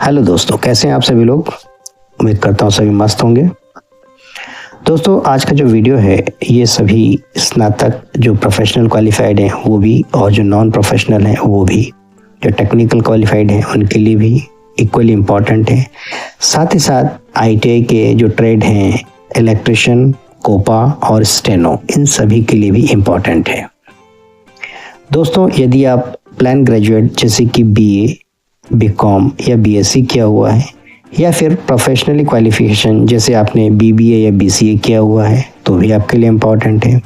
Hello दोस्तों, कैसे हैं आप सभी लोग। उम्मीद करता हूँ सभी मस्त होंगे। दोस्तों, आज का जो वीडियो है ये सभी स्नातक जो प्रोफेशनल क्वालिफाइड हैं वो भी, और जो नॉन प्रोफेशनल हैं वो भी, जो टेक्निकल क्वालिफाइड हैं उनके लिए भी इक्वली इम्पॉर्टेंट है। साथ ही साथ आईटीआई के जो ट्रेड हैं इलेक्ट्रिशियन, कोपा और स्टेनो, इन सभी के लिए भी इम्पॉर्टेंट है। दोस्तों, यदि आप प्लान ग्रेजुएट जैसे कि बीए, बीकॉम या बीएससी किया हुआ है, या फिर प्रोफेशनली क्वालिफिकेशन जैसे आपने बीबीए या बीसीए किया हुआ है, तो भी आपके लिए इम्पॉर्टेंट है।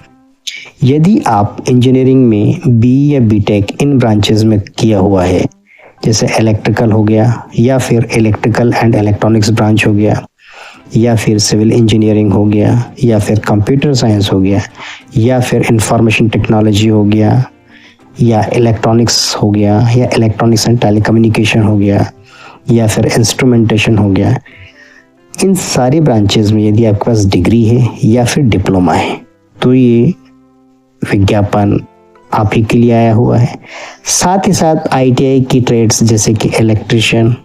यदि आप इंजीनियरिंग में बी या बीटेक इन ब्रांचेस में किया हुआ है, जैसे इलेक्ट्रिकल हो गया, या फिर इलेक्ट्रिकल एंड इलेक्ट्रॉनिक्स ब्रांच हो गया, या फिर सिविल इंजीनियरिंग हो गया, या फिर कंप्यूटर साइंस हो गया, या फिर इंफॉर्मेशन टेक्नोलॉजी हो गया, या इलेक्ट्रॉनिक्स हो गया, या इलेक्ट्रॉनिक्स एंड टेलीकम्युनिकेशन हो गया, या फिर इंस्ट्रूमेंटेशन हो गया, इन सारी ब्रांचेस में यदि आपके पास डिग्री है या फिर डिप्लोमा है, तो ये विज्ञापन आप ही के लिए आया हुआ है। साथ ही साथ आईटीआई की ट्रेड्स जैसे कि electrician,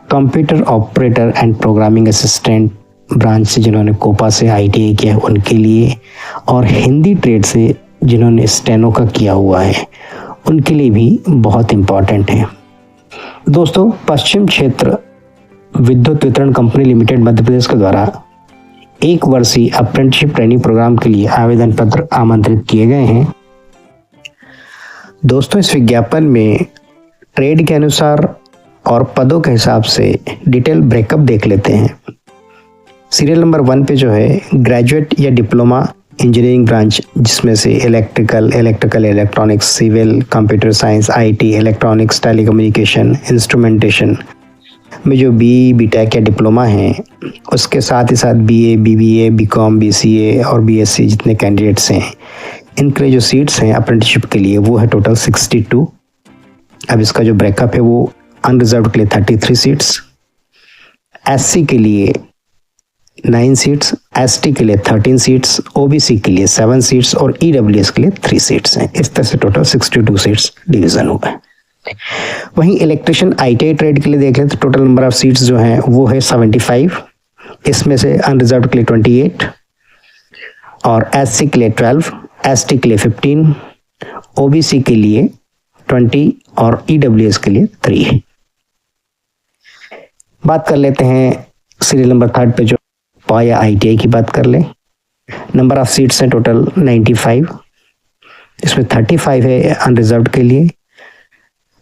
computer operator and programming assistant branch से जिन्होंने कोपा से आईटीआई किया उनके लिए, और हिंदी ट्रेड से जिन्होंने स्टेनो का किया हुआ है उनके लिए भी बहुत इम्पॉर्टेंट है। दोस्तों, पश्चिम क्षेत्र विद्युत वितरण कंपनी लिमिटेड मध्य प्रदेश के द्वारा 1 वर्षीय अप्रेंटिसशिप ट्रेनिंग प्रोग्राम के लिए आवेदन पत्र आमंत्रित किए गए हैं। दोस्तों, इस विज्ञापन में ट्रेड के अनुसार और पदों के हिसाब से डिटेल ब्रेकअप देख लेते हैं। सीरियल नंबर 1 पे जो है ग्रेजुएट या डिप्लोमा इंजीनियरिंग ब्रांच, जिसमें से electrical, electronics, civil, computer science, IT, electronics, telecommunication, instrumentation में जो बी, बीटेक या डिप्लोमा है, उसके साथ ही साथ बीए, बीबीए, बीकॉम, बीसीए और बीएससी जितने कैंडिडेट्स हैं, इनके लिए जो सीट्स हैं अप्रेंटिसशिप के लिए वो है टोटल 62। अब इसका जो ब्रेकअप है वो अनरिजर्व के लिए 33 सीट्स, एससी के लिए 9 सीट्स, एसटी के लिए 13 सीट्स, ओबीसी के लिए 7 सीट्स और ईडब्ल्यूएस के लिए 3 सीट्स हैं। इस तरह से टोटल 62 सीट्स डिवीजन हुआ है। वहीं इलेक्ट्रिशियन आईटीआई ट्रेड के लिए देख लें तो टोटल नंबर ऑफ सीट्स जो हैं वो है 75, इसमें से अनरिजर्व के लिए 28 और एससी के लिए 12, एसटी के लिए 15, ओबीसी के लिए 20 और ईडब्ल्यूएस के लिए 3 है। बात कर लेते हैं सीरियल नंबर 3 पे जो या आईटीआई की बात कर लें। नंबर ऑफ सीट्स हैं टोटल 95, इसमें 35 है अनरिजर्व्ड के लिए,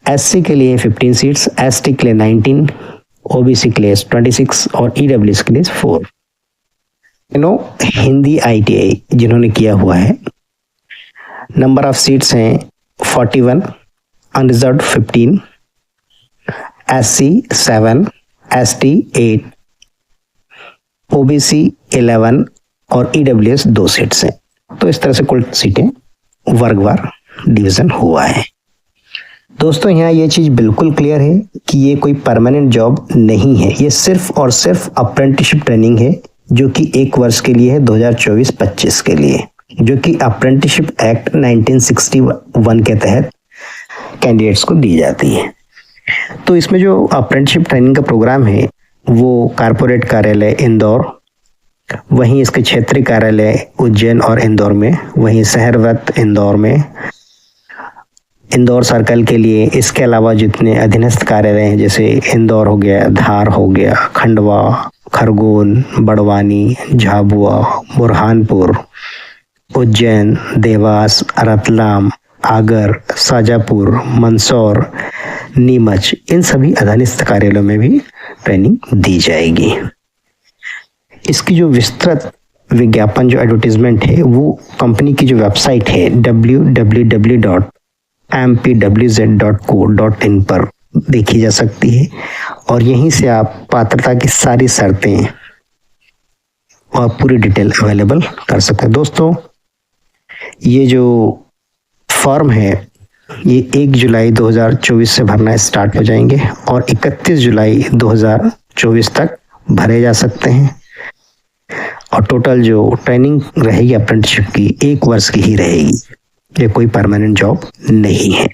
एससी के लिए 15 सीट्स, एसटी के लिए 19, ओबीसी के लिए 26 और ईडब्ल्यूएस के लिए 4। हिंदी आईटीआई जिन्होंने किया हुआ है, नंबर ऑफ सीट्स हैं 41, अनरिजर्व्ड 15, एससी 7, एसटी 8, ओबीसी 11 और ईडब्ल्यूएस 2 सीट्स हैं। तो इस तरह से कुल सीटें वर्गवार डिवीजन हुआ है। दोस्तों, यहाँ ये चीज़ बिल्कुल क्लियर है कि ये कोई परमानेंट जॉब नहीं है, ये सिर्फ और सिर्फ अप्रेंटिसशिप ट्रेनिंग है, जो कि 1 वर्ष के लिए है 2024-25 के लिए, जो कि अप्रेंटिसशिप एक्ट 1961 के तहत कैंडिडेट्स को दी जाती है। तो इसमें जो अप्रेंटिसशिप ट्रेनिंग का प्रोग्राम है वो कारपोरेट कार्यालय इंदौर, वहीं इसके क्षेत्रीय कार्यालय उज्जैन और इंदौर में, वहीं शहरवत इंदौर में, इंदौर सर्कल के लिए, इसके अलावा जितने अधीनस्थ कार्यालय हैं जैसे इंदौर हो गया, धार हो गया, खंडवा, खरगोन, बड़वानी, झाबुआ, बुरहानपुर, उज्जैन, देवास, रतलाम, आगर, शाजापुर, मंदसौर, नीमच, इन सभी अधीनस्थ कार्यालयों में भी ट्रेनिंग दी जाएगी। इसकी जो विस्तृत विज्ञापन जो एडवर्टीजमेंट है वो कंपनी की जो वेबसाइट है www.mpwz.co.in पर देखी जा सकती है, और यहीं से आप पात्रता की सारी शर्तें और पूरी डिटेल अवेलेबल कर सकते हैं। दोस्तों, ये जो फॉर्म है ये 1 जुलाई 2024 से भरना स्टार्ट हो जाएंगे और 31 जुलाई 2024 तक भरे जा सकते हैं, और टोटल जो ट्रेनिंग रहेगी अप्रेंटिसशिप की 1 वर्ष की ही रहेगी, ये कोई परमानेंट जॉब नहीं है।